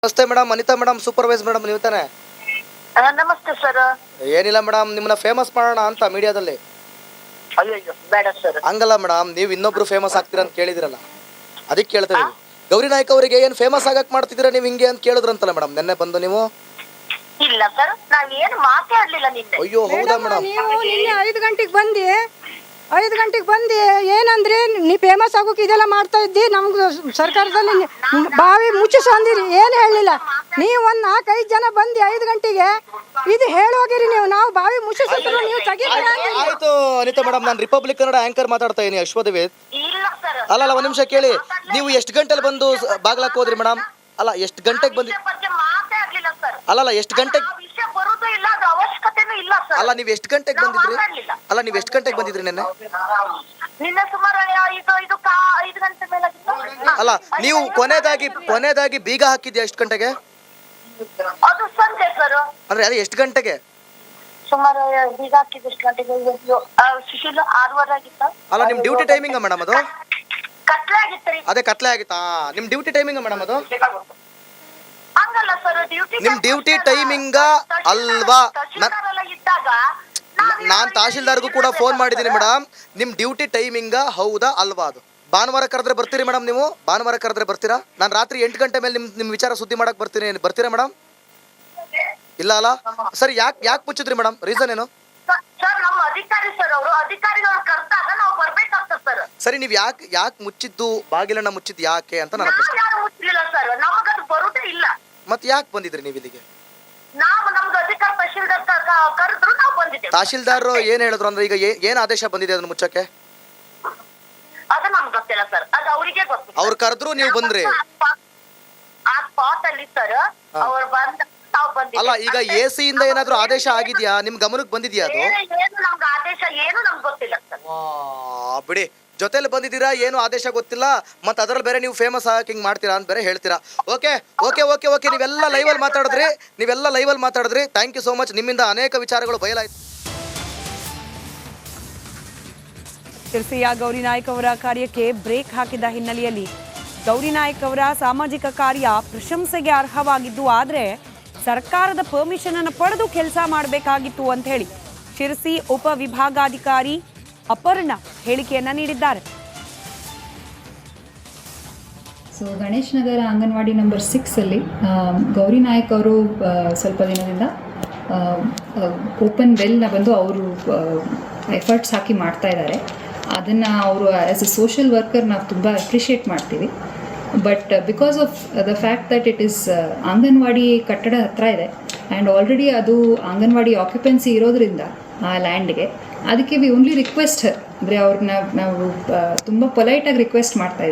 ನಮಸ್ತೆ madam, Anita madam, supervise madam, ನೀವು ತಾನೆ? ನಮಸ್ತೆ ಸರ್. ಏನಿಲ್ಲ ಮೇಡಮ್, ನಿಮ್ಮನ್ನ ಫೇಮಸ್ ಮಾಡೋಣ ಅಂತ ಮೀಡಿಯಾದಲ್ಲಿ. ಅಯ್ಯೋ ಬೇಡ ಸರ್. ಹಂಗಲ್ಲ ಮೇಡಮ್, ನೀವು ಇನ್ನೊಬ್ರು ಫೇಮಸ್ ಆಗ್ತೀರಾ ಅಂತ ಕೇಳಿದಿರಲ್ಲ, ಅದಕ್ಕೆ ಕೇಳ್ತಾ ಇದೀವಿ. ಗೌರಿ ನಾಯ್ಕ ಅವರಿಗೆ ಏನು ಫೇಮಸ್ ಆಗಕ್ ಮಾಡ್ತಿದ್ದೀರಾ ನೀವು ಹಿಂಗೆ ಅಂತ ಕೇಳಿದ್ರಂತಲ್ಲ ಮೇಡಮ್ ನೆನ್ನೆ ಬಂದು ನೀವು? ಇಲ್ಲ ಸರ್, ನಾವ್ ಏನು ಮಾತಾಡ್ಲಿಲ್ಲ ನಿನ್ನೆ. ಅಯ್ಯೋ ಹೌದಾ ಮೇಡಮ್? ನೀವು ನಿನ್ನೆ 5 ಗಂಟೆಗೆ ಬಂದು ಏನಂದ್ರೆ ನೀ ಫೇಮಸ್ ಆಗೋಕೆ ಇದೆಲ್ಲ ಮಾಡ್ತಾ ಇದ್ದಿ, ನಮ್ಗೆ ಸರ್ಕಾರದಲ್ಲಿ ಬಾವಿ ಮುಚ್ಚಿಸಂದಿರಿ, ಏನು ಹೇಳಿಲ್ಲ. ನೀವು ಒಂದು 4-5 ಜನ ಬಂದು 5 ಗಂಟೆಗೆ ಇದು ಹೇಳೋಗಿರಿ ನೀವು, ನಾವು ಬಾವಿ ಮುಚ್ಚಿಸಿದ್ರು ನೀವು ತೆಗಿತೀರಾ? ಆಯ್ತು ಅನಿತಾ ಮೇಡಮ್, ನಾನು ರಿಪಬ್ಲಿಕ್ ಕನ್ನಡ ಆಂಕರ್ ಮಾತಾಡ್ತಾ ಇದೀನಿ, ಅಶ್ವದೇವೇತ್. ಇಲ್ಲ ಸರ್. ಅಲ್ಲ ಒಂದು ನಿಮಿಷ ಕೇಳಿ, ನೀವು ಎಷ್ಟು ಗಂಟೆಲಿ ಬಂದು ಬಾಗ್ಲಾಕ್ ಹೋದ್ರಿ ಮೇಡಮ್? ಅಲ್ಲ ಎಷ್ಟು ಗಂಟೆಗೆ ಬಂದ್ರಿ? ಮಾತಾಡ್ಲಿಲ್ಲ ಸರ್. ಅಲ್ಲ ಎಷ್ಟು ಗಂಟೆಗೆ? ವಿಷಯ ಬರುದು ಇಲ್ಲ, ಅದು ಅವಶ್ಯಕತೆನೂ ಇಲ್ಲ ಸರ್. ಅಲ್ಲ ನೀವು ಎಷ್ಟು ಗಂಟೆಗೆ ಬಂದಿದ್ರಿ? ಅಲ್ಲ ನೀವು ಎಷ್ಟು ಗಂಟೆಗೆ ಬಂದಿದ್ರಿ ನಿನ್ನೆ? ನಿನ್ನೆ ಸುಮಾರು 5 ಗಂಟೆ ಮೇಲೆ ಆಗಿತ್ತು. ಅಲ್ಲ ನೀವು ಕೊನೆದಾಗಿ ಬೀಗ ಹಾಕಿದ್ಯಾ ಎಷ್ಟು ಗಂಟೆಗೆ? ಅದು ಸಂಜೆ ಸರ್. ಅಂದ್ರೆ ಅದೇ ಎಷ್ಟು ಗಂಟೆಗೆ? ಸುಮಾರು ಬೀಗ ಹಾಕಿದ್ದು ಎಷ್ಟು ಗಂಟೆಗೆ? ಸುಶೀಲ್ 6:15 ಆಗಿತ್ತ. ಅಲ್ಲ ನಿಮ್ ಡ್ಯೂಟಿ ಟೈಮಿಂಗ್ ಮೇಡಮ್ ಅದು? ಕತ್ಲೆ ಆಗಿತ್ತು ರೀ. ಅದೇ ಕತ್ಲೆ ಆಗಿತ್ತಾ? ನಿಮ್ ಡ್ಯೂಟಿ ಟೈಮಿಂಗ್ ಮೇಡಮ್ ಅದು? ಹಂಗಲ್ಲ ಸರ್, ನಿಮ್ ಡ್ಯೂಟಿ ಟೈಮಿಂಗ್ ಅಲ್ವಾ? ಇದ್ದಾಗ ನಾನ್ ತಹಶೀಲ್ದಾರ್ಗೂ ಕೂಡ ಫೋನ್ ಮಾಡಿದ್ದೀನಿ ಮೇಡಮ್. ನಿಮ್ ಡ್ಯೂಟಿ ಟೈಮಿಂಗ್ ಹೌದಾ ಅಲ್ವಾ ಅದು? ಭಾನುವಾರ ಕರೆದ್ರೆ ಬರ್ತೀರಿ ಮೇಡಮ್ ನೀವು? ಭಾನುವಾರ ಕರೆದ್ರೆ ಬರ್ತೀರಾ? ನಾನು ರಾತ್ರಿ 8 ಗಂಟೆ ಮೇಲೆ ನಿಮ್ ವಿಚಾರ ಸುದ್ದಿ ಮಾಡಕ್ ಬರ್ತೀರಾ ಮೇಡಮ್? ಇಲ್ಲ ಅಲ್ಲ? ಸರಿ, ಯಾಕೆ ಮುಚ್ಚಿದ್ರಿ ಮೇಡಮ್? ರೀಸನ್ ಏನು? ಸರ್ ನಮ್ಮ ಅಧಿಕಾರಿ ಸರ್, ಅವರು ಅಧಿಕಾರಿಗಳು ಕರೆದಾಗ ನಾವು ಬರ್ಬೇಕಾಗ್ತದೆ ಸರ್. ಸರಿ, ನೀವು ಯಾಕೆ ಮುಚ್ಚಿದ್ದು, ಬಾಗಿಲನ್ನ ಮುಚ್ಚಿದ್ದು ಯಾಕೆ ಅಂತ ನನ್ನ ಪ್ರಶ್ನೆ. ಯಾರು ಮುಚ್ಚಲಿಲ್ಲ ಸರ್, ನಮಗದು ಬರುದೇ ಇಲ್ಲ. ಮತ್ತೆ ಯಾಕೆ ಬಂದಿದ್ರಿ ನೀವು ಇಲ್ಲಿಗೆ? ನಮ್ದು ಅಧಿಕಾರಿ ತಹಶೀಲ್ದಾರ್ ಕರೆದ್ರು ನಾವು ಬಂದಿದ್ದೇವೆ. ತಹಶೀಲ್ದಾರ್ ಏನ್ ಹೇಳಿದ್ರು ಅಂದ್ರೆ ಈಗ ಏನ್ ಆದೇಶ ಬಂದಿದೆ ಅದನ್ನ ಮುಚ್ಚಕ್ಕೆ? ಅದು ನಮ್ಗೆ ಗೊತ್ತಿಲ್ಲ ಸರ್, ಅದು ಅವರಿಗೆ ಗೊತ್ತು. ಅವ್ರು ಕರೆದ್ರು ನೀವು ಬಂದ್ರಿ? ಆ ಸ್ಪಾಟ್ ಅಲ್ಲಿ ಸರ್ ಅವ್ರು ಬಂದ ನಾವು ಬಂದಿದ್ದೇವೆ. ಅಲ್ಲ ಈಗ AC ಇಂದ ಏನಾದ್ರೂ ಆದೇಶ ಆಗಿದ್ಯಾ? ನಿಮ್ ಗಮನಕ್ಕೆ ಬಂದಿದ್ಯಾ ಅದು? ಏನು ನಮ್ಗೆ ಆದೇಶ ಏನು ನಮ್ಗೆ ಗೊತ್ತಿಲ್ಲ ಸರ್. ಬಿಡಿ, ಜೊತೆಲಿ ಬಂದಿದ್ದೀರಾ, ಏನು ಆದೇಶ ಗೊತ್ತಿಲ್ಲ, ಮತ್ತೆ ಅದ್ರಲ್ಲಿ ಬೇರೆ ನೀವು ಫೇಮಸ್ ಆಗಕ್ಕೆ ಹಿಂಗ್ ಮಾಡ್ತೀರಾ ಅಂತ ಬೇರೆ ಹೇಳ್ತೀರಾ. ಓಕೆ ನೀವೆಲ್ಲ ಲೈವಲ್ಲಿ ಮಾತಾಡಿದ್ರಿ. Thank you so much. ನಿಮ್ಮಿಂದ ಅನೇಕ ವಿಚಾರಗಳು ಬಯಲಾಯ್ತು. ಶಿರಸಿಯ ಗೌರಿ ನಾಯ್ಕ ಅವರ ಕಾರ್ಯಕ್ಕೆ ಬ್ರೇಕ್ ಹಾಕಿದ ಹಿನ್ನೆಲೆಯಲ್ಲಿ ಗೌರಿ ನಾಯ್ಕ ಅವರ ಸಾಮಾಜಿಕ ಕಾರ್ಯ ಪ್ರಶಂಸೆಗೆ ಅರ್ಹವಾಗಿದ್ದು, ಆದರೆ ಸರ್ಕಾರದ ಪರ್ಮಿಷನ್ ಅನ್ನು ಪಡೆದು ಕೆಲಸ ಮಾಡಬೇಕಾಗಿತ್ತು ಅಂತ ಹೇಳಿ ಶಿರಸಿ ಉಪವಿಭಾಗಾಧಿಕಾರಿ ಅಪರ್ಣ ಹೇಳಿಕೆಯನ್ನ ನೀಡಿದ್ದಾರೆ. ಸೊ ಗಣೇಶ್ ನಗರ ಅಂಗನವಾಡಿ ನಂಬರ್ 6 ಅಲ್ಲಿ ಗೌರಿ ನಾಯ್ಕ ಅವರು ಸ್ವಲ್ಪ ದಿನದಿಂದ ಓಪನ್ ವೆಲ್ನ ಬಂದು ಅವರು ಎಫರ್ಟ್ಸ್ ಹಾಕಿ ಮಾಡ್ತಾ ಇದ್ದಾರೆ. ಅದನ್ನು ಅವರು ಆ್ಯಸ್ ಎ ಸೋಷಿಯಲ್ ವರ್ಕರ್ ನಾವು ತುಂಬ ಅಪ್ರಿಷಿಯೇಟ್ ಮಾಡ್ತೀವಿ. But because of the fact that it is anganwadi ಕಟ್ಟಡ ಹತ್ತಿರ ಇದೆ ಆ್ಯಂಡ್ ಆಲ್ರೆಡಿ ಅದು ಅಂಗನವಾಡಿ ಆಕ್ಯುಪೆನ್ಸಿ ಇರೋದ್ರಿಂದ ಆ ಲ್ಯಾಂಡ್ಗೆ, ಅದಕ್ಕೆ ವಿ ಓನ್ಲಿ ರಿಕ್ವೆಸ್ಟ್ ಅಂದರೆ ಅವ್ರನ್ನ ನಾವು ತುಂಬ ಪೊಲೈಟಾಗಿ ರಿಕ್ವೆಸ್ಟ್ ಮಾಡ್ತಾ ಇದ್ದೀವಿ.